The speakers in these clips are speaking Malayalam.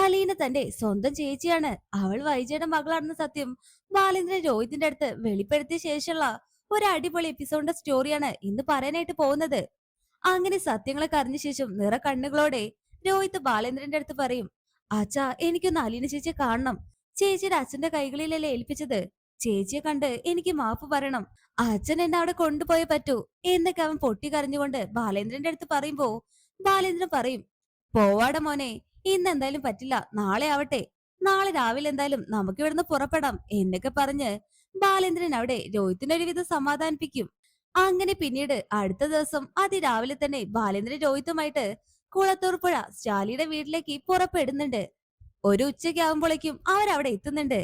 അലീന തന്റെ സ്വന്തം ചേച്ചിയാണ്, അവൾ വൈജയുടെ മകളാണെന്ന സത്യം ബാലേന്ദ്രൻ രോഹിത്തിന്റെ അടുത്ത് വെളിപ്പെടുത്തിയ ശേഷമുള്ള ഒരു അടിപൊളി എപ്പിസോഡിന്റെ സ്റ്റോറിയാണ് ഇന്ന് പറയാനായിട്ട് പോകുന്നത്. അങ്ങനെ സത്യങ്ങളൊക്കെ അറിഞ്ഞ ശേഷം നിറ കണ്ണുകളോടെ രോഹിത് ബാലേന്ദ്രന്റെ അടുത്ത് പറയും, അച്ഛാ എനിക്കൊന്ന് അലീന ചേച്ചിയെ കാണണം. ചേച്ചിയുടെ അച്ഛന്റെ കൈകളിലല്ലേ ഏൽപ്പിച്ചത്. ചേച്ചിയെ കണ്ട് എനിക്ക് മാപ്പ് പറയണം. അച്ഛൻ എന്നെ അവിടെ കൊണ്ടുപോയേ പറ്റൂ എന്നൊക്കെ അവൻ പൊട്ടിക്കരഞ്ഞുകൊണ്ട് ബാലേന്ദ്രന്റെ അടുത്ത് പറയുമ്പോ ബാലേന്ദ്രൻ പറയും, പോവാടെ മോനെ, ഇന്ന് എന്തായാലും പറ്റില്ല, നാളെ ആവട്ടെ. നാളെ രാവിലെ എന്തായാലും നമുക്ക് ഇവിടുന്ന് പുറപ്പെടാം എന്നൊക്കെ പറഞ്ഞ് ബാലേന്ദ്രൻ അവിടെ രോഹിത്തിനെ ഒരുവിധം സമാധാനിപ്പിക്കും. അങ്ങനെ പിന്നീട് അടുത്ത ദിവസം അതിരാവിലെ തന്നെ ബാലേന്ദ്രൻ രോഹിത്തുമായിട്ട് കുളത്തൂർ പുഴ ശാലിയുടെ വീട്ടിലേക്ക് പുറപ്പെടുന്നുണ്ട്. ഒരു ഉച്ചയ്ക്ക് ആകുമ്പോഴേക്കും അവരവിടെ എത്തുന്നുണ്ട്.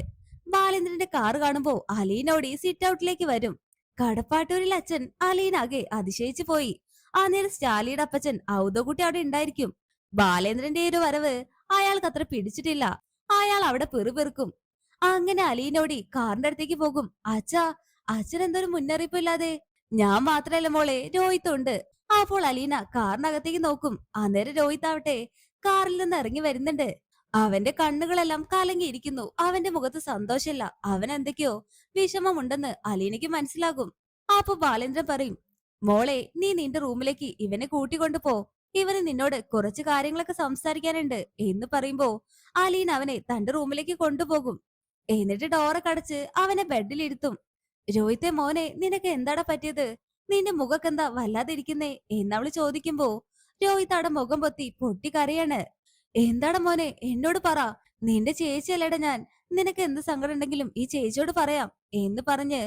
ബാലേന്ദ്രന്റെ കാർ കാണുമ്പോ അലീന ഓടി സിറ്റ് ഔട്ടിലേക്ക് വരും. കടപ്പാട്ടൂരിൽ അച്ഛൻ അലീനാകെ അതിശയിച്ചു പോയി. ആ നേരം സ്റ്റാലിയുടെ അപ്പച്ചൻ ഔദോകുട്ടി അവിടെ ഉണ്ടായിരിക്കും. ബാലേന്ദ്രന്റെ ഒരു വരവ് അയാൾക്ക് അത്ര പിടിച്ചിട്ടില്ല. അയാൾ അവിടെ പെറുപെറുക്കും. അങ്ങനെ അലീനോടി കാറിന്റെ അടുത്തേക്ക് പോകും. അച്ഛാ, അച്ഛൻ എന്തൊരു മുന്നറിയിപ്പ് ഇല്ലാതെ. ഞാൻ മാത്രല്ല മോളെ, രോഹിത് ഉണ്ട്. അപ്പോൾ അലീന കാറിനകത്തേക്ക് നോക്കും. അന്നേരം രോഹിത് ആവട്ടെ കാറിൽ നിന്ന് ഇറങ്ങി വരുന്നുണ്ട്. അവന്റെ കണ്ണുകളെല്ലാം കലങ്ങിയിരിക്കുന്നു. അവന്റെ മുഖത്ത് സന്തോഷമില്ല. അവൻ എന്തൊക്കെയോ വിഷമമുണ്ടെന്ന് അലീനയ്ക്ക് മനസ്സിലാകും. അപ്പൊ ബാലേന്ദ്രൻ പറയും, മോളെ നീ നിന്റെ റൂമിലേക്ക് ഇവനെ കൂട്ടിക്കൊണ്ടു പോ. ഇവന് നിന്നോട് കുറച്ച് കാര്യങ്ങളൊക്കെ സംസാരിക്കാനുണ്ട് എന്ന് പറയുമ്പോ അലീന അവനെ തന്റെ റൂമിലേക്ക് കൊണ്ടുപോകും. എന്നിട്ട് ഡോറൊക്കെ അടച്ച് അവനെ ബെഡിലിരുത്തും. രോഹിത്തെ മോനെ, നിനക്ക് എന്താടാ പറ്റിയത്? നിന്റെ മുഖക്ക് എന്താ വല്ലാതെ ഇരിക്കുന്നേ എന്നവള് ചോദിക്കുമ്പോ രോഹിത് അവിടെ മുഖം പൊത്തി പൊട്ടിക്കരയാണ്. എന്താടാ മോനെ, എന്നോട് പറ. നിന്റെ ചേച്ചിയല്ലേടാ ഞാൻ. നിനക്ക് എന്ത് സങ്കടം ഉണ്ടെങ്കിലും ഈ ചേച്ചിയോട് പറയാം എന്ന് പറഞ്ഞ്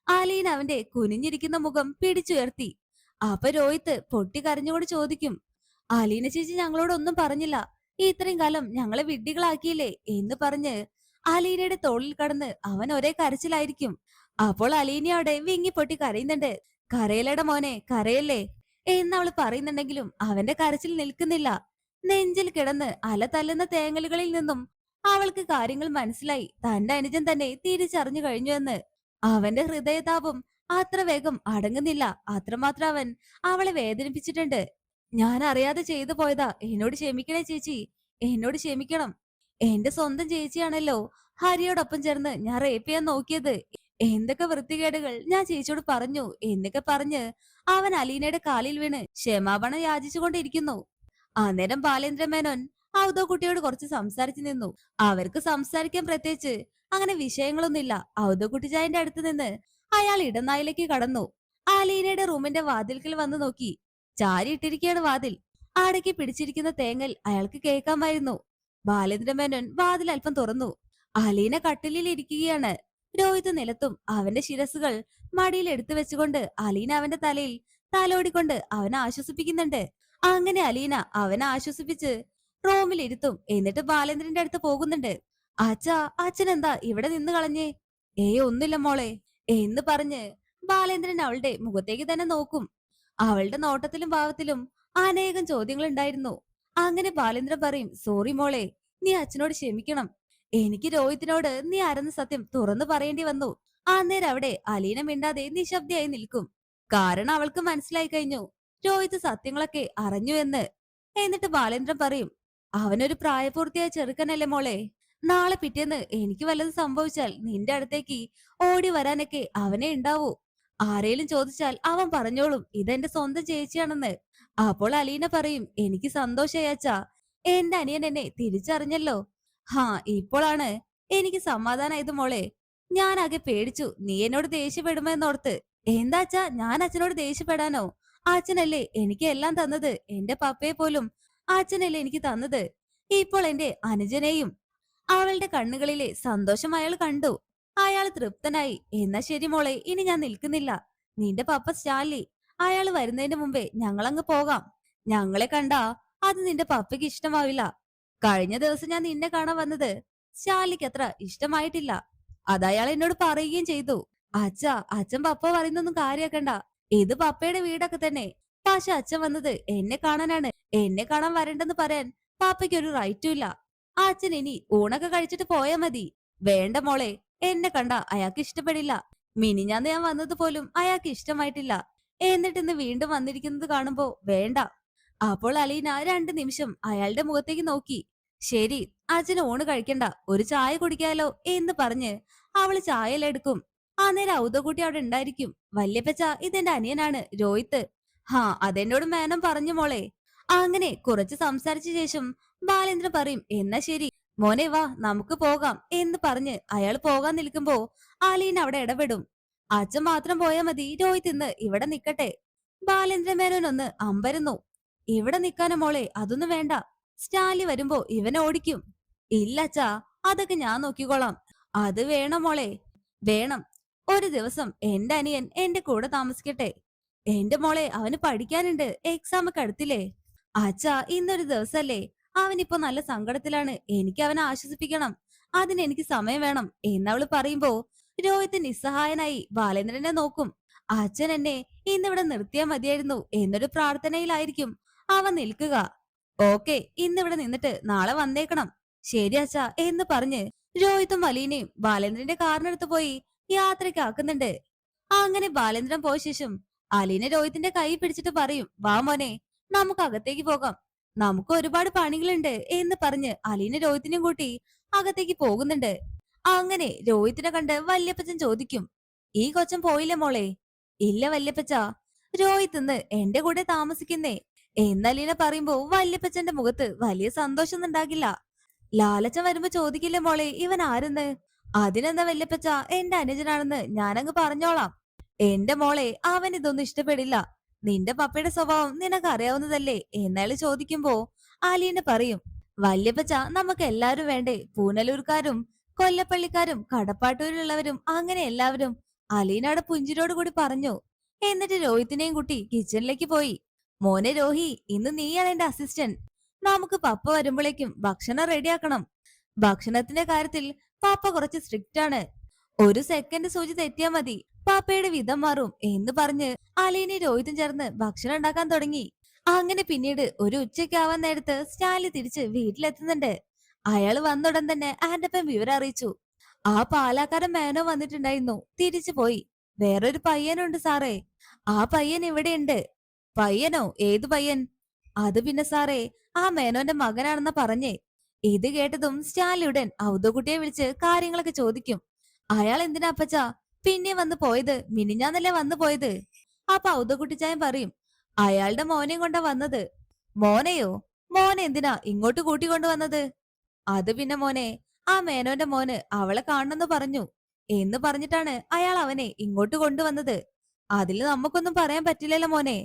അലീന അവന്റെ കുനിഞ്ഞിരിക്കുന്ന മുഖം പിടിച്ചുയർത്തി. അപ്പൊ രോഹിത് പൊട്ടിക്കരഞ്ഞുകൊണ്ട് ചോദിക്കും, അലീന ചേച്ചി ഞങ്ങളോടൊന്നും പറഞ്ഞില്ല. ഇത്രയും കാലം ഞങ്ങളെ വിഡ്ഢികളാക്കിയില്ലേ എന്ന് പറഞ്ഞ് അലീനയുടെ തോളിൽ കടന്ന് അവൻ ഒരേ കരച്ചിലായിരിക്കും. അപ്പോൾ അലീനയോടെ വിങ്ങിപ്പൊട്ടി കരയുന്നുണ്ട്. കരയലട മോനെ, കരയല്ലേ എന്നവള് പറയുന്നുണ്ടെങ്കിലും അവന്റെ കരച്ചിൽ നിൽക്കുന്നില്ല. നെഞ്ചിൽ കിടന്ന് അല തല്ലുന്ന തേങ്ങലുകളിൽ നിന്നും അവൾക്ക് കാര്യങ്ങൾ മനസ്സിലായി. തന്റെ അനുജൻ തന്നെ തിരിച്ചറിഞ്ഞു കഴിഞ്ഞു എന്ന്. അവന്റെ ഹൃദയതാപം അത്ര വേഗം അടങ്ങുന്നില്ല. അത്രമാത്രം അവൻ അവളെ വേദനിപ്പിച്ചിട്ടുണ്ട്. ഞാൻ അറിയാതെ ചെയ്തു പോയതാ. എന്നോട് ക്ഷമിക്കണേ ചേച്ചി, എന്നോട് ക്ഷമിക്കണം. എന്റെ സ്വന്തം ചേച്ചിയാണല്ലോ. ഹരിയോടൊപ്പം ചേർന്ന് ഞാൻ റേപ്പ് ചെയ്യാൻ നോക്കിയത്. എന്തൊക്കെ വൃത്തികേടുകൾ ഞാൻ ചേച്ചിയോട് പറഞ്ഞു എന്നൊക്കെ പറഞ്ഞ് അവൻ അലീനയുടെ കാലിൽ വീണ് ക്ഷമാപണം യാചിച്ചുകൊണ്ടിരിക്കുന്നു. അന്നേരം ബാലേന്ദ്ര മേനോൻ ഔദോ കുട്ടിയോട് കുറച്ച് സംസാരിച്ചു നിന്നു. അവർക്ക് സംസാരിക്കാൻ പ്രത്യേകിച്ച് അങ്ങനെ വിഷയങ്ങളൊന്നുമില്ല. ഔദോ കുട്ടി ചായന്റെ അടുത്ത് നിന്ന് അയാൾ ഇടനായിലേക്ക് കടന്നു. അലീനയുടെ റൂമിന്റെ വാതിൽക്കൽ വന്നു നോക്കി. ചാരി ഇട്ടിരിക്കുകയാണ് വാതിൽ. അടക്കി പിടിച്ചിരിക്കുന്ന തേങ്ങൽ അയാൾക്ക് കേൾക്കാമായിരുന്നു. ബാലേന്ദ്ര മേനോൻ വാതിൽ അല്പം തുറന്നു. അലീന കട്ടിലിൽ ഇരിക്കുകയാണ്. രോഹിത് നിലത്തും. അവന്റെ ശിരസുകൾ മടിയിൽ എടുത്തു വെച്ചുകൊണ്ട് അലീന അവന്റെ തലയിൽ തലോടിക്കൊണ്ട് അവനെ ആശ്വസിപ്പിക്കുന്നുണ്ട്. അങ്ങനെ അലീന അവനെ ആശ്വസിപ്പിച്ച് റൂമിലിരുത്തും. എന്നിട്ട് ബാലേന്ദ്രന്റെ അടുത്ത് പോകുന്നുണ്ട്. അച്ഛാ, അച്ഛൻ എന്താ ഇവിടെ നിന്ന് കളഞ്ഞേ? ഒന്നുമില്ല മോളെ എന്ന് പറഞ്ഞ് ബാലേന്ദ്രൻ അവളുടെ മുഖത്തേക്ക് തന്നെ നോക്കും. അവളുടെ നോട്ടത്തിലും ഭാവത്തിലും അനേകം ചോദ്യങ്ങൾ ഉണ്ടായിരുന്നു. അങ്ങനെ ബാലേന്ദ്രൻ പറയും, സോറി മോളെ, നീ അച്ഛനോട് ക്ഷമിക്കണം. എനിക്ക് രോഹിത്തിനോട് നീ ആരെന്ന സത്യം തുറന്നു പറയേണ്ടി വന്നു. അന്നേരം അവിടെ അലീന മിണ്ടാതെ നിശബ്ദയായി നിൽക്കും. കാരണം അവൾക്ക് മനസ്സിലായി കഴിഞ്ഞു രോഹിത് സത്യങ്ങളൊക്കെ അറിഞ്ഞു എന്ന്. എന്നിട്ട് ബാലേന്ദ്രൻ പറയും, അവനൊരു പ്രായപൂർത്തിയായ ചെറുക്കനല്ലേ മോളെ. നാളെ പിറ്റേന്ന് എനിക്ക് വല്ലതും സംഭവിച്ചാൽ നിന്റെ അടുത്തേക്ക് ഓടി വരാനൊക്കെ അവനെ ഉണ്ടാവൂ. ആരേലും ചോദിച്ചാൽ അവൻ പറഞ്ഞോളും ഇതെന്റെ സ്വന്തം ചേച്ചിയാണെന്ന്. അപ്പോൾ അലീന പറയും, എനിക്ക് സന്തോഷായി അച്ഛാ. എന്റെ അനിയൻ എന്നെ തിരിച്ചറിഞ്ഞല്ലോ. ഹാ, ഇപ്പോഴാണ് എനിക്ക് സമാധാനായത് മോളെ. ഞാൻ ആകെ പേടിച്ചു നീ എന്നോട് ദേഷ്യപ്പെടുമോ എന്നോർത്ത്. എന്താ അച്ഛാ, ഞാൻ അച്ഛനോട് ദേഷ്യപ്പെടാനോ? അച്ഛനല്ലേ എനിക്ക് എല്ലാം തന്നത്. എന്റെ പപ്പയെ പോലും അച്ഛനല്ലേ എനിക്ക് തന്നത്. ഇപ്പോൾ എന്റെ അനുജനെയും. അവളുടെ കണ്ണുകളിലെ സന്തോഷം അയാൾ കണ്ടു. അയാൾ തൃപ്തനായി. എന്നാ ശരി മോളെ, ഇനി ഞാൻ നിൽക്കുന്നില്ല. നിന്റെ പപ്പ സ്റ്റാലി, അയാൾ വരുന്നതിന് മുമ്പേ ഞങ്ങളങ്ങ് പോകാം. ഞങ്ങളെ കണ്ടാ അത് നിന്റെ പപ്പയ്ക്ക് ഇഷ്ടമാവില്ല. കഴിഞ്ഞ ദിവസം ഞാൻ നിന്നെ കാണാൻ വന്നത് സ്റ്റാലിക്ക് അത്ര ഇഷ്ടമായിട്ടില്ല. അത് അയാൾ എന്നോട് പറയുകയും ചെയ്തു. അച്ഛാ, അച്ഛൻ പപ്പ പറയുന്നൊന്നും കാര്യാക്കണ്ട. ഇത് പപ്പയുടെ വീടൊക്കെ തന്നെ. പക്ഷെ അച്ഛൻ വന്നത് എന്നെ കാണാനാണ്. എന്നെ കാണാൻ വരണ്ടെന്ന് പറയാൻ പാപ്പയ്ക്ക് ഒരു റൈറ്റും ഇല്ല. അച്ഛൻ ഇനി ഊണൊക്കെ കഴിച്ചിട്ട് പോയാ മതി. വേണ്ട മോളെ, എന്നെ കണ്ട അയാൾക്ക് ഇഷ്ടപ്പെടില്ല. മിനിഞ്ഞാന്ന് ഞാൻ വന്നത് പോലും അയാൾക്ക് ഇഷ്ടമായിട്ടില്ല. എന്നിട്ട് ഇന്ന് വീണ്ടും വന്നിരിക്കുന്നത് കാണുമ്പോ വേണ്ട. അപ്പോൾ അലീന 2 നിമിഷം അയാളുടെ മുഖത്തേക്ക് നോക്കി. ശരി, അച്ഛന് ഊണ് കഴിക്കണ്ട, ഒരു ചായ കുടിക്കാലോ എന്ന് പറഞ്ഞ് അവള് ചായയിലെടുക്കും. അന്നേരം ഔതകുട്ടി അവിടെ ഉണ്ടായിരിക്കും. വല്യപ്പച്ച, ഇതെന്റെ അനിയനാണ് രോഹിത്ത്. ഹാ, അതെന്നോട് മേനം പറഞ്ഞു മോളെ. അങ്ങനെ കുറച്ച് സംസാരിച്ച ശേഷം ബാലേന്ദ്രൻ പറയും, എന്നാ ശരി മോനെ, വാ നമുക്ക് പോകാം എന്ന് പറഞ്ഞ് അയാൾ പോകാൻ നിൽക്കുമ്പോ അലീന അവിടെ ഇടപെടും. അച്ഛൻ മാത്രം പോയാ മതി, രോഹിത് ഇന്ന് ഇവിടെ നിക്കട്ടെ. ബാലേന്ദ്രൻ മേനോൻ ഒന്ന് അമ്പരന്നു. ഇവിടെ നിക്കാനോ മോളെ, അതൊന്നും വേണ്ട. സ്റ്റാലി വരുമ്പോ ഇവനെ ഓടിക്കും. ഇല്ല അച്ഛാ, അതൊക്കെ ഞാൻ നോക്കിക്കോളാം. അത് വേണം മോളെ, വേണം. ഒരു ദിവസം എന്റെ അനിയൻ എന്റെ കൂടെ താമസിക്കട്ടെ. എന്റെ മോളെ, അവന് പഠിക്കാനുണ്ട്, എക്സാം ഒക്കെ അടുത്തില്ലേ. അച്ഛാ, ഇന്നൊരു ദിവസല്ലേ. അവനിപ്പോ നല്ല സങ്കടത്തിലാണ്, എനിക്ക് അവനെ ആശ്വസിപ്പിക്കണം. അതിന് എനിക്ക് സമയം വേണം എന്നവള് പറയുമ്പോ രോഹിത് നിസ്സഹായനായി ബാലേന്ദ്രനെ നോക്കും. അച്ഛൻ എന്നെ ഇന്നിവിടെ നിർത്തിയാ മതിയായിരുന്നു എന്നൊരു പ്രാർത്ഥനയിലായിരിക്കും അവൻ നിൽക്കുക. ഓക്കെ, ഇന്നിവിടെ നിന്നിട്ട് നാളെ വന്നേക്കണം. ശരി അച്ഛാ എന്ന് പറഞ്ഞ് രോഹിത്തും അലീനയും ബാലേന്ദ്രന്റെ കാറിനടുത്ത് പോയി യാത്രയ്ക്കാക്കുന്നുണ്ട്. അങ്ങനെ ബാലേന്ദ്രൻ പോയ ശേഷം അലീന രോഹിത്തിന്റെ കൈ പിടിച്ചിട്ട് പറയും, വാ മോനെ, നമുക്ക് അകത്തേക്ക് പോകാം. നമുക്ക് ഒരുപാട് പണികളുണ്ട് എന്ന് പറഞ്ഞ് അലീന രോഹിത്തിനെയും കൂട്ടി അകത്തേക്ക് പോകുന്നുണ്ട്. അങ്ങനെ രോഹിത്തിനെ കണ്ട് വല്യപ്പച്ചൻ ചോദിക്കും, ഈ കൊച്ചൻ പോയില്ലേ മോളെ? ഇല്ല വല്യപ്പച്ച, രോഹിത് ഇന്ന് എന്റെ കൂടെ താമസിക്കുന്നേ എന്നലീന പറയുമ്പോ വല്യപ്പച്ചന്റെ മുഖത്ത് വലിയ സന്തോഷം ഉണ്ടാകില്ല. ലാലച്ചൻ വരുമ്പോ ചോദിക്കില്ലേ മോളെ, ഇവൻ ആരെന്ന്? അതിനെന്താ വല്യപ്പച്ച, എന്റെ അനുജനാണെന്ന് ഞാനങ്ങ് പറഞ്ഞോളാം. എന്റെ മോളെ, അവൻ ഇതൊന്നും ഇഷ്ടപ്പെടില്ല. നിന്റെ പപ്പയുടെ സ്വഭാവം നിനക്ക് അറിയാവുന്നതല്ലേ എന്നയാള് ചോദിക്കുമ്പോ അലീന പറയും, വല്യപ്പച്ച, നമുക്ക് എല്ലാവരും വേണ്ടേ? പൂനലൂർക്കാരും കൊല്ലപ്പള്ളിക്കാരും കടപ്പാട്ടൂരിലുള്ളവരും അങ്ങനെ എല്ലാവരും. അലീനയുടെ പുഞ്ചിരോട് കൂടി പറഞ്ഞു. എന്നിട്ട് രോഹിത്തിനെയും കുട്ടി കിച്ചണിലേക്ക് പോയി. മോനെ രോഹി, ഇന്ന് നീയാണ് എന്റെ അസിസ്റ്റന്റ്. നമുക്ക് പപ്പ വരുമ്പോഴേക്കും ഭക്ഷണം റെഡിയാക്കണം. ഭക്ഷണത്തിന്റെ കാര്യത്തിൽ പാപ്പ കുറച്ച് സ്ട്രിക്റ്റ് ആണ്. ഒരു സെക്കൻഡ് സൂചി തെറ്റിയാ മതി, പാപ്പയുടെ വിധം മാറും എന്ന് പറഞ്ഞ് അലീനെ രോഹിതും ചേർന്ന് ഭക്ഷണം ഉണ്ടാക്കാൻ തുടങ്ങി. അങ്ങനെ പിന്നീട് ഒരു ഉച്ചയ്ക്കാവാൻ നേരത്ത് സ്റ്റാലി തിരിച്ച് വീട്ടിലെത്തുന്നുണ്ട്. അയാള് വന്നുടൻ തന്നെ ആന്റപ്പൻ വിവരം അറിയിച്ചു. ആ പാലാക്കാരൻ മേനോ വന്നിട്ടുണ്ടായിരുന്നു, തിരിച്ചു പോയി. വേറൊരു പയ്യനുണ്ട് സാറേ, ആ പയ്യൻ ഇവിടെയുണ്ട്. പയ്യനോ? ഏതു പയ്യൻ? അത് പിന്നെ സാറേ, ആ മേനോന്റെ മകനാണെന്നാ പറഞ്ഞേ. ഇത് കേട്ടതും സ്റ്റാലിയുടൻ ഔദകുട്ടിയെ വിളിച്ച് കാര്യങ്ങളൊക്കെ ചോദിക്കും. അയാൾ എന്തിനാ അപ്പച്ചാ പിന്നെ വന്ന് പോയത്? മിനിഞ്ഞാന്നല്ലേ വന്നു പോയത്. അപ്പൊ ഔദകുട്ടിച്ചായൻ പറയും, അയാളുടെ മോനെയും കൊണ്ടാ വന്നത്. മോനെയോ? മോനെ എന്തിനാ ഇങ്ങോട്ട് കൂട്ടിക്കൊണ്ടു വന്നത്? അത് പിന്നെ മോനെ, ആ മേനോന്റെ മോന് അവളെ കാണണമെന്ന് പറഞ്ഞു എന്ന് പറഞ്ഞിട്ടാണ് അയാൾ അവനെ ഇങ്ങോട്ട് കൊണ്ടുവന്നത്. അതിൽ നമുക്കൊന്നും പറയാൻ പറ്റില്ലല്ലോ മോനെ.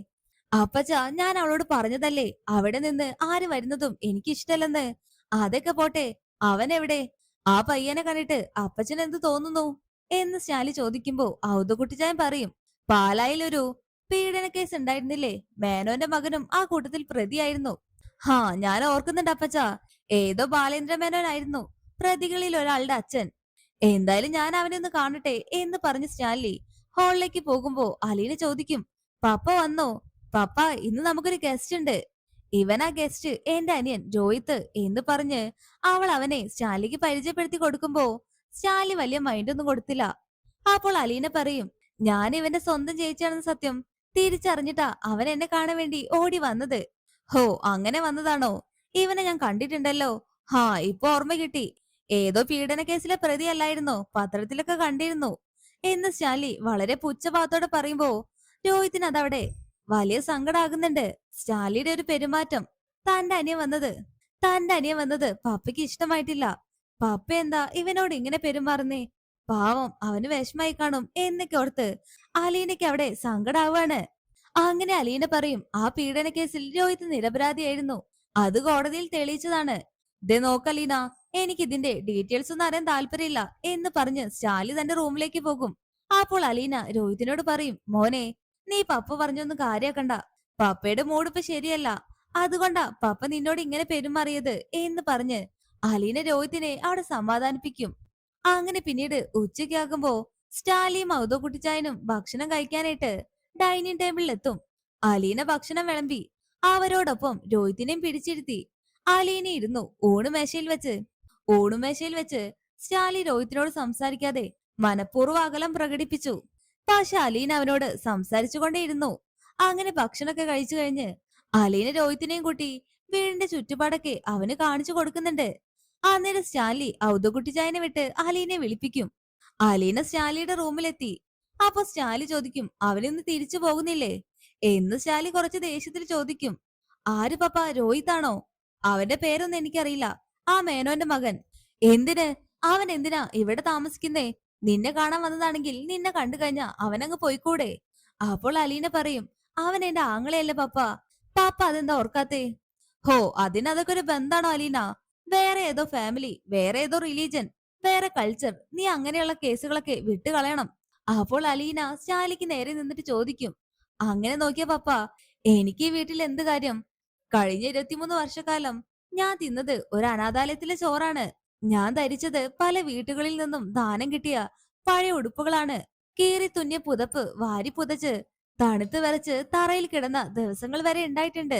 അപ്പച്ചാ, ഞാൻ അവളോട് പറഞ്ഞതല്ലേ അവിടെ നിന്ന് ആര് വരുന്നതും എനിക്കിഷ്ടല്ലെന്ന്. അതൊക്കെ പോട്ടെ, അവൻ എവിടെ? ആ പയ്യനെ കണ്ടിട്ട് അപ്പച്ചന് എന്ത് തോന്നുന്നു എന്ന് സ്റ്റാലി ചോദിക്കുമ്പോ ഔദകുട്ടിച്ചായൻ പറയും, പാലായിൽ ഒരു പീഡന കേസ് ഉണ്ടായിരുന്നില്ലേ? മേനോന്റെ മകനും ആ കൂട്ടത്തിൽ പ്രതിയായിരുന്നു. ഹാ, ഞാൻ ഓർക്കുന്നുണ്ട് അപ്പച്ചാ. ഏതോ ബാലേന്ദ്ര മേനോനായിരുന്നു പ്രതികളിൽ ഒരാളുടെ അച്ഛൻ. എന്തായാലും ഞാൻ അവനെ ഒന്ന് കാണട്ടെ എന്ന് പറഞ്ഞ് സ്റ്റാൻലി ഹാളിലേക്ക് പോകുമ്പോ അലീന ചോദിക്കും, പപ്പ വന്നോ? പപ്പ, ഇന്ന് നമുക്കൊരു ഗസ്റ്റ് ഉണ്ട്. ഇവനാ ഗസ്റ്റ്, എന്റെ അനിയൻ രോഹിത്ത് എന്ന് പറഞ്ഞ് അവൾ അവനെ സ്റ്റാലിക്ക് പരിചയപ്പെടുത്തി കൊടുക്കുമ്പോ സ്റ്റാലി വലിയ മൈൻഡൊന്നും കൊടുത്തില്ല. അപ്പോൾ അലീന പറയും, ഞാൻ ഇവന്റെ സ്വന്തം ചേച്ചിയാണെന്ന് സത്യം തിരിച്ചറിഞ്ഞിട്ടാ അവൻ എന്നെ കാണാൻ വേണ്ടി ഓടി വന്നത്. ഹോ, അങ്ങനെ വന്നതാണോ? ഇവനെ ഞാൻ കണ്ടിട്ടുണ്ടല്ലോ. ഹാ, ഇപ്പൊ ഓർമ്മ കിട്ടി. ഏതോ പീഡന കേസിലെ പ്രതിയല്ലായിരുന്നോ? പത്രത്തിലൊക്കെ കണ്ടിരുന്നു എന്ന് സ്റ്റാലി വളരെ പുച്ഛഭാവത്തോടെ പറയുമ്പോ രോഹിത്തിന് അതവിടെ വലിയ സങ്കടാകുന്നുണ്ട്. സ്റ്റാലിയുടെ ഒരു പെരുമാറ്റം, തന്റെ അനിയൻ വന്നത് പപ്പയ്ക്ക് ഇഷ്ടമായിട്ടില്ല. പപ്പ എന്താ ഇവനോട് ഇങ്ങനെ പെരുമാറുന്നേ? പാവം, അവന് വിഷമായി കാണും എന്നൊക്കെ ഓർത്ത് അലീനയ്ക്ക് അവിടെ സങ്കടാവാണ്. അങ്ങനെ അലീന പറയും, ആ പീഡന കേസിൽ രോഹിത് നിരപരാധിയായിരുന്നു. അത് കോടതിയിൽ തെളിയിച്ചതാണ്. ദേ നോക്കലീന, എനിക്ക് ഇതിന്റെ ഡീറ്റെയിൽസ് ഒന്നും അറിയാൻ താല്പര്യമില്ല എന്ന് പറഞ്ഞ് സ്റ്റാലി തന്റെ റൂമിലേക്ക് പോകും. അപ്പോൾ അലീന രോഹിത്തിനോട് പറയും, മോനെ, നീ പപ്പ പറഞ്ഞൊന്നും കാര്യാക്കണ്ട. പപ്പയുടെ മൂഡ് ഇപ്പൊ ശരിയല്ല, അതുകൊണ്ടാ പപ്പ നിന്നോട് ഇങ്ങനെ പെരുമാറിയത് എന്ന് പറഞ്ഞ് അലീന രോഹിത്തിനെ അവിടെ സമാധാനിപ്പിക്കും. അങ്ങനെ പിന്നീട് ഉച്ചയ്ക്കാകുമ്പോ സ്റ്റാലിയും ഔദോകുട്ടിച്ചായനും ഭക്ഷണം കഴിക്കാനായിട്ട് ഡൈനിങ് ടേബിളിൽ എത്തും. അലീന ഭക്ഷണം വിളമ്പി അവരോടൊപ്പം രോഹിത്തിനെയും പിടിച്ചിരുത്തി. അലീന ഇരുന്നു ഊണുമേശയിൽ വെച്ച് സ്റ്റാലി രോഹിത്തിനോട് സംസാരിക്കാതെ മനഃപൂർവ്വം അകലം പ്രകടിപ്പിച്ചു. പക്ഷെ അലീന അവനോട് സംസാരിച്ചുകൊണ്ടേയിരുന്നു. അങ്ങനെ ഭക്ഷണമൊക്കെ കഴിച്ചു കഴിഞ്ഞ് അലീന രോഹിത്തിനെയും കൂട്ടി വീടിന്റെ ചുറ്റുപാടൊക്കെ അവന് കാണിച്ചു കൊടുക്കുന്നുണ്ട്. അന്നേരം സ്റ്റാൻലി ഔദക്കുട്ടി ചായനെ വിട്ട് അലീനെ വിളിപ്പിക്കും. അലീന സ്റ്റാലിയുടെ റൂമിലെത്തി. അപ്പൊ സ്റ്റാലി ചോദിക്കും, അവനിന്ന് തിരിച്ചു പോകുന്നില്ലേ എന്ന്. സ്റ്റാലി കുറച്ച് ദേഷ്യത്തിൽ ചോദിക്കും, ആര് പപ്പ, രോഹിത്താണോ? അവന്റെ പേരൊന്നും എനിക്കറിയില്ല. ആ മേനോന്റെ മകൻ. എന്തിന്? അവൻ എന്തിനാ ഇവിടെ താമസിക്കുന്നേ? നിന്നെ കാണാൻ വന്നതാണെങ്കിൽ നിന്നെ കണ്ടു കഴിഞ്ഞാ അവനങ്ങ് പോയിക്കൂടെ? അപ്പോൾ അലീന പറയും, അവൻ എന്റെ ആങ്ങളെയല്ലേ പപ്പ. പാപ്പ അതെന്താ ഓർക്കാത്തേ? ഹോ, അതിനതൊക്കെ ഒരു ബന്ധാണോ അലീന? വേറെ ഏതോ ഫാമിലി, വേറെ ഏതോ റിലീജൻ, വേറെ കൾച്ചർ. നീ അങ്ങനെയുള്ള കേസുകളൊക്കെ വിട്ടുകളയണം. അപ്പോൾ അലീന സ്റ്റാലിക്ക് നേരെ നിന്നിട്ട് ചോദിക്കും, അങ്ങനെ നോക്കിയ പപ്പ, എനിക്ക് ഈ വീട്ടിൽ എന്ത് കാര്യം? കഴിഞ്ഞ 23 വർഷക്കാലം ഞാൻ തിന്നത് ഒരു അനാഥാലയത്തിലെ ചോറാണ്. ഞാൻ ധരിച്ചത് പല വീട്ടുകളിൽ നിന്നും ദാനം കിട്ടിയ പഴയ ഉടുപ്പുകളാണ്. കീറി തുന്നിയ പുതപ്പ് വാരി പുതച്ച് തണുത്ത് വിറച്ച് തറയിൽ കിടന്ന ദിവസങ്ങൾ വരെ ഉണ്ടായിട്ടുണ്ട്.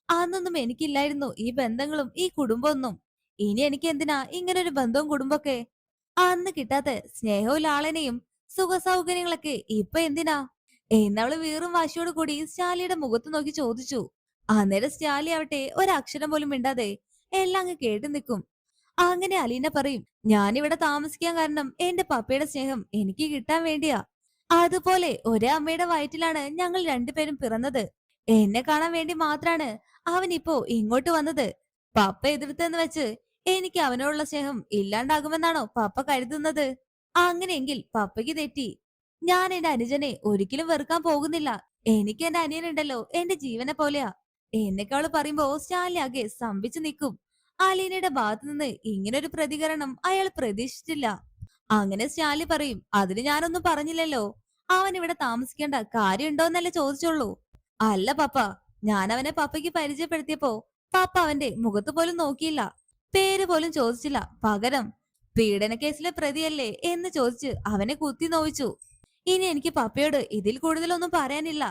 അന്നൊന്നും എനിക്കില്ലായിരുന്നു ഈ ബന്ധങ്ങളും ഈ കുടുംബമൊന്നും. ഇനി എനിക്ക് എന്തിനാ ഇങ്ങനൊരു ബന്ധവും കുടുംബമൊക്കെ? അന്ന് കിട്ടാത്ത സ്നേഹവും ലാളനയും സുഖ സൗകര്യങ്ങളൊക്കെ ഇപ്പൊ എന്തിനാ? എന്നവള് വീറും വാശിയോട് കൂടി സ്റ്റാലിയുടെ മുഖത്ത് നോക്കി ചോദിച്ചു. അന്നേരം സ്റ്റാലി ആവട്ടെ ഒരക്ഷരം പോലും മിണ്ടാതെ എല്ലാം അങ്ങ് കേട്ടു നിൽക്കും. അങ്ങനെ അലീന പറയും, ഞാനിവിടെ താമസിക്കാൻ കാരണം എന്റെ പപ്പയുടെ സ്നേഹം എനിക്ക് കിട്ടാൻ വേണ്ടിയാ. അതുപോലെ ഒരേ അമ്മയുടെ വയറ്റിലാണ് ഞങ്ങൾ രണ്ടുപേരും പിറന്നത്. എന്നെ കാണാൻ വേണ്ടി മാത്രാണ് അവൻ ഇപ്പോ ഇങ്ങോട്ട് വന്നത്. പപ്പ എതിർത്തെന്ന് വെച്ച് എനിക്ക് അവനോടുള്ള സ്നേഹം ഇല്ലാണ്ടാകുമെന്നാണോ പപ്പ കരുതുന്നത്? അങ്ങനെയെങ്കിൽ പപ്പയ്ക്ക് തെറ്റി. ഞാൻ എന്റെ അനുജനെ ഒരിക്കലും വെറുക്കാൻ പോകുന്നില്ല. എനിക്ക് എന്റെ അനിയനുണ്ടല്ലോ, എന്റെ ജീവനെ പോലെയാ എന്നൊക്കെ അവള് പറയുമ്പോ സ്റ്റാലി ആകെ സ്തംഭിച്ചു നിൽക്കും. അലീനയുടെ ഭാഗത്ത് നിന്ന് ഇങ്ങനൊരു പ്രതികരണം അയാൾ പ്രതീക്ഷിച്ചില്ല. അങ്ങനെ സ്റ്റാലി പറയും, അതിന് ഞാനൊന്നും പറഞ്ഞില്ലല്ലോ. അവൻ ഇവിടെ താമസിക്കേണ്ട കാര്യമുണ്ടോന്നല്ലേ ചോദിച്ചോളൂ. അല്ല പപ്പ, ഞാൻ അവനെ പപ്പയ്ക്ക് പരിചയപ്പെടുത്തിയപ്പോ പപ്പ അവന്റെ മുഖത്ത് പോലും നോക്കിയില്ല, പേര് പോലും ചോദിച്ചില്ല. പകരം പീഡന കേസിലെ പ്രതിയല്ലേ എന്ന് ചോദിച്ച് അവനെ കുത്തി നോവിച്ചു. ഇനി എനിക്ക് പപ്പയോട് ഇതിൽ കൂടുതലൊന്നും പറയാനില്ല.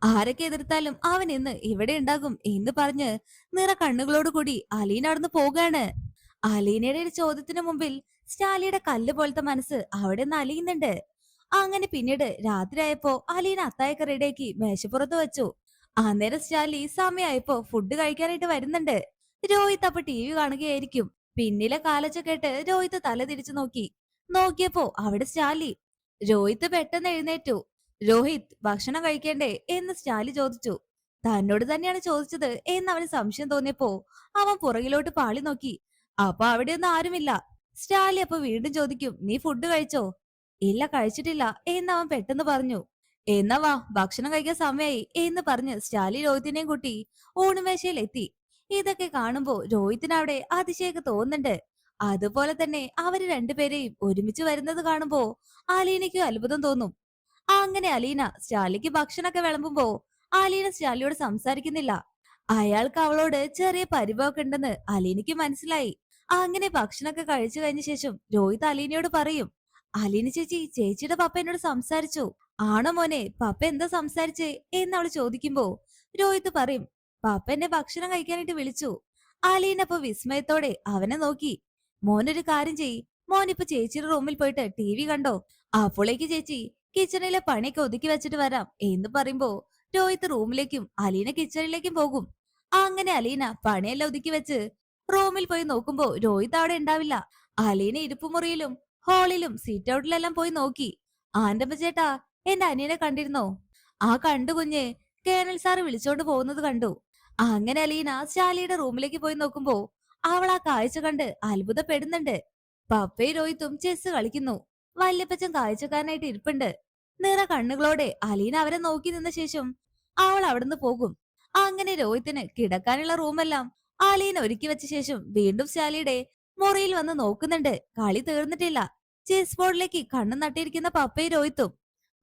ആരൊക്കെ എതിർത്താലും അവൻ ഇന്ന് ഇവിടെ ഉണ്ടാകും എന്ന് പറഞ്ഞ് നിറ കണ്ണുകളോട് കൂടി അലീന അവിടുന്ന് പോകാണ്. അലീനയുടെ ഒരു ചോദ്യത്തിന് മുമ്പിൽ സ്റ്റാലിയുടെ കല്ല് പോലത്തെ മനസ്സ് അവിടെ നിന്ന് അലിയുന്നുണ്ട്. അങ്ങനെ പിന്നീട് രാത്രിയായപ്പോ അലീന അത്തായൊക്കെ റെഡിയാക്കി മേശപ്പുറത്ത് വെച്ചു. അന്നേരം സ്റ്റാലി സമയമായപ്പോ ഫുഡ് കഴിക്കാനായിട്ട് വരുന്നുണ്ട്. രോഹിത് അപ്പൊ TV കാണുകയായിരിക്കും. പിന്നിലെ കാലൊച്ച കേട്ട് രോഹിത് തല തിരിച്ചു നോക്കി. നോക്കിയപ്പോ അവിടെ സ്റ്റാലി. രോഹിത് പെട്ടെന്ന് എഴുന്നേറ്റു. രോഹിത്, ഭക്ഷണം കഴിക്കേണ്ടേ എന്ന് സ്റ്റാലി ചോദിച്ചു. തന്നോട് തന്നെയാണ് ചോദിച്ചത് എന്ന് അവന് സംശയം തോന്നിയപ്പോ അവൻ പുറകിലോട്ട് പാളി നോക്കി. അപ്പൊ അവിടെയൊന്നും ആരുമില്ല. സ്റ്റാലി അപ്പൊ വീണ്ടും ചോദിക്കും, നീ ഫുഡ് കഴിച്ചോ? ഇല്ല, കഴിച്ചിട്ടില്ല എന്ന് അവൻ പെട്ടെന്ന് പറഞ്ഞു. എന്നാ വാ, ഭക്ഷണം കഴിക്കാൻ സമയായി എന്ന് പറഞ്ഞ് സ്റ്റാലി രോഹിത്തിനെയും കൂട്ടി ഊണുമേശയിൽ എത്തി. ഇതൊക്കെ കാണുമ്പോ രോഹിത്തിന് അവിടെ അതിശയൊക്കെ തോന്നുന്നുണ്ട്. അതുപോലെ തന്നെ അവര് രണ്ടുപേരെയും ഒരുമിച്ച് വരുന്നത് കാണുമ്പോ അലീനയ്ക്കും അത്ഭുതം തോന്നും. അങ്ങനെ അലീന സ്റ്റാലിക്ക് ഭക്ഷണമൊക്കെ വിളമ്പുമ്പോ അലീന സ്റ്റാലിയോട് സംസാരിക്കുന്നില്ല. അയാൾക്ക് അവളോട് ചെറിയ പരിഭവമൊക്കെ ഉണ്ടെന്ന് അലീനയ്ക്ക് മനസ്സിലായി. അങ്ങനെ ഭക്ഷണമൊക്കെ കഴിച്ചു കഴിഞ്ഞ ശേഷം രോഹിത് അലീനയോട് പറയും, അലീന ചേച്ചി, ചേച്ചിയുടെ പപ്പ എന്നോട് സംസാരിച്ചു. ആണോ മോനെ? പപ്പ എന്താ സംസാരിച്ചേ എന്ന് അവള് ചോദിക്കുമ്പോ രോഹിത് പറയും, പപ്പ എന്നെ ഭക്ഷണം കഴിക്കാനായിട്ട് വിളിച്ചു. അലീന അപ്പൊ വിസ്മയത്തോടെ അവനെ നോക്കി. മോനൊരു കാര്യം ചെയ്, മോനിപ്പൊ ചേച്ചിയുടെ റൂമിൽ പോയിട്ട് TV കണ്ടോ. അപ്പോഴേക്ക് ചേച്ചി കിച്ചണിലെ പണിയൊക്കെ ഒതുക്കി വെച്ചിട്ട് വരാം എന്ന് പറയുമ്പോ രോഹിത് റൂമിലേക്കും അലീന കിച്ചണിലേക്കും പോകും. അങ്ങനെ അലീന പണിയെല്ലാം ഒതുക്കി വെച്ച് റൂമിൽ പോയി നോക്കുമ്പോ രോഹിത് അവിടെ ഉണ്ടാവില്ല. അലീന ഇരിപ്പുമുറിയിലും ഹാളിലും സീറ്റ് ഔട്ടിലെല്ലാം പോയി നോക്കി. ആന്റമ്മ ചേട്ടാ, എന്റെ അനിയനെ കണ്ടിരുന്നോ? ആ കണ്ടു കുഞ്ഞെ, കേണൽ സാറ് വിളിച്ചോണ്ട് പോകുന്നത് കണ്ടു. അങ്ങനെ അലീന ശാലിയുടെ റൂമിലേക്ക് പോയി നോക്കുമ്പോ അവൾ ആ കാഴ്ച കണ്ട് അത്ഭുതപ്പെടുന്നുണ്ട്. പപ്പയും രോഹിത്തും ചെസ് കളിക്കുന്നു. വല്യപ്പച്ചൻ കാഴ്ചക്കാരനായിട്ട് ഇരിപ്പുണ്ട്. നിറ കണ്ണുകളോടെ അലീന അവരെ നോക്കി നിന്ന ശേഷം അവൾ അവിടുന്ന് പോകും. അങ്ങനെ രോഹിത്തിന് കിടക്കാനുള്ള റൂമെല്ലാം അലീന ഒരുക്കി വെച്ച ശേഷം വീണ്ടും ശാലിയുടെ മുറിയിൽ വന്ന് നോക്കുന്നുണ്ട്. കളി തീർന്നിട്ടില്ല. ചെസ് ബോർഡിലേക്ക് കണ്ണു നട്ടിരിക്കുന്ന പപ്പയും രോഹിത്തും.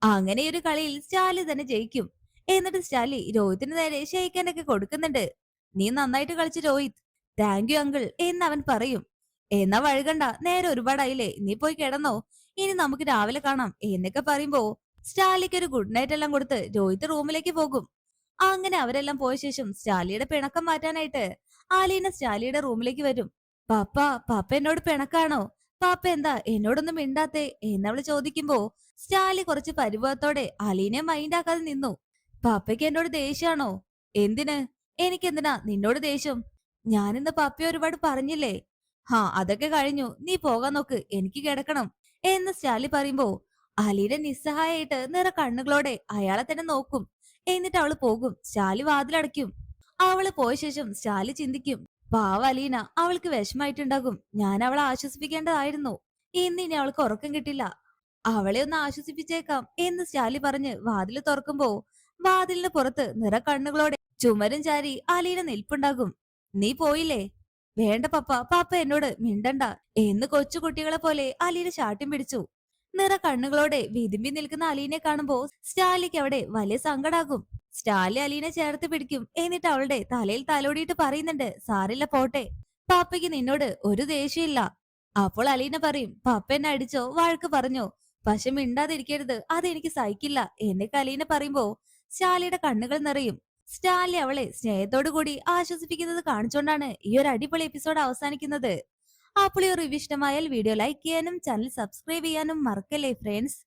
അങ്ങനെ ഒരു കളിയിൽ സ്റ്റാലി തന്നെ ജയിക്കും. എന്നിട്ട് സ്റ്റാലി രോഹിത്തിന് നേരെ ഷെയ്ക്കാനൊക്കെ കൊടുക്കുന്നുണ്ട്. നീ നന്നായിട്ട് കളിച്ചു രോഹിത്, താങ്ക് യു അങ്കിൾ എന്ന് അവൻ പറയും. എന്നാ വഴുകണ്ട, നേരെ ഒരുപാടായില്ലേ, നീ പോയി കിടന്നോ, ഇനി നമുക്ക് രാവിലെ കാണാം എന്നൊക്കെ പറയുമ്പോ സ്റ്റാലിക്ക് ഒരു ഗുഡ് നൈറ്റ് എല്ലാം കൊടുത്ത് രോഹിത് റൂമിലേക്ക് പോകും. അങ്ങനെ അവരെല്ലാം പോയ ശേഷം സ്റ്റാലിയുടെ പിണക്കം മാറ്റാനായിട്ട് ആലീന സ്റ്റാലിയുടെ റൂമിലേക്ക് വരും. പപ്പ, പപ്പ എന്നോട് പിണക്കാണോ? പാപ്പ എന്താ എന്നോടൊന്നും മിണ്ടാത്തെ എന്നവള് ചോദിക്കുമ്പോ സ്റ്റാലി കുറച്ച് പരിഭവത്തോടെ അലീനെ മൈൻഡാക്കാതെ നിന്നു. പാപ്പയ്ക്ക് എന്നോട് ദേഷ്യാണോ? എന്തിന്? എനിക്കെന്തിനാ നിന്നോട് ദേഷ്യം? ഞാനിന്ന് പപ്പയെ ഒരുപാട് പറഞ്ഞില്ലേ? അതൊക്കെ കഴിഞ്ഞു. നീ പോകാൻ നോക്ക്. എനിക്ക് കിടക്കണം എന്ന് സ്റ്റാലി പറയുമ്പോ അലീന നിസ്സഹായായിട്ട് നിറ കണ്ണുകളോടെ അയാളെ തന്നെ നോക്കും. എന്നിട്ട് അവള് പോകും. സ്റ്റാലി വാതിലടയ്ക്കും. അവള് പോയ ശേഷം സ്റ്റാലി ചിന്തിക്കും, പാവ അലീന, അവൾക്ക് വിഷമായിട്ടുണ്ടാകും. ഞാൻ അവളെ ആശ്വസിപ്പിക്കേണ്ടതായിരുന്നു. ഇനി അവൾക്ക് ഉറക്കം കിട്ടില്ല. അവളെ ഒന്ന് ആശ്വസിപ്പിച്ചേക്കാം എന്ന് സ്റ്റാലി പറഞ്ഞ് വാതില് തുറക്കുമ്പോ വാതിലിന് പുറത്ത് നിറ കണ്ണുകളോടെ ചുമരും ചാരി അലീന നിൽപ്പുണ്ടാകും. നീ പോയില്ലേ? വേണ്ട പപ്പ, പാപ്പ എന്നോട് മിണ്ടണ്ട എന്ന് കൊച്ചുകുട്ടികളെ പോലെ അലീന ശാഠ്യം പിടിച്ചു. നിറ കണ്ണുകളോടെ വിതുമ്പി നിൽക്കുന്ന അലീനെ കാണുമ്പോ സ്റ്റാലിക്ക് അവിടെ വലിയ സങ്കടാകും. സ്റ്റാലി അലീനെ ചേർത്ത് പിടിക്കും. എന്നിട്ട് അവളുടെ തലയിൽ തലോടിയിട്ട് പറയുന്നുണ്ട്, സാരില്ല പോട്ടെ, പാപ്പയ്ക്ക് നിന്നോട് ഒരു ദേഷ്യമില്ല. അപ്പോൾ അലീന പറയും, പപ്പ എന്നെ അടിച്ചോ വഴക്ക് പറഞ്ഞോ, പക്ഷെ മിണ്ടാതിരിക്കരുത്, അതെനിക്ക് സഹിക്കില്ല എന്നൊക്കെ അലീന പറയുമ്പോ സ്റ്റാലിയുടെ കണ്ണുകൾ നിറയും. സ്റ്റാലി അവളെ സ്നേഹത്തോടു കൂടി ആശ്വസിപ്പിക്കുന്നത് കാണിച്ചുകൊണ്ടാണ് ഈ ഒരു അടിപൊളി എപ്പിസോഡ് അവസാനിക്കുന്നത്. അപ്പോൾ ഈ റിവ്യൂ ഇഷ്ടമായാൽ വീഡിയോ ലൈക്ക് ചെയ്യാനും ചാനൽ സബ്സ്ക്രൈബ് ചെയ്യാനും മറക്കല്ലേ ഫ്രണ്ട്സ്.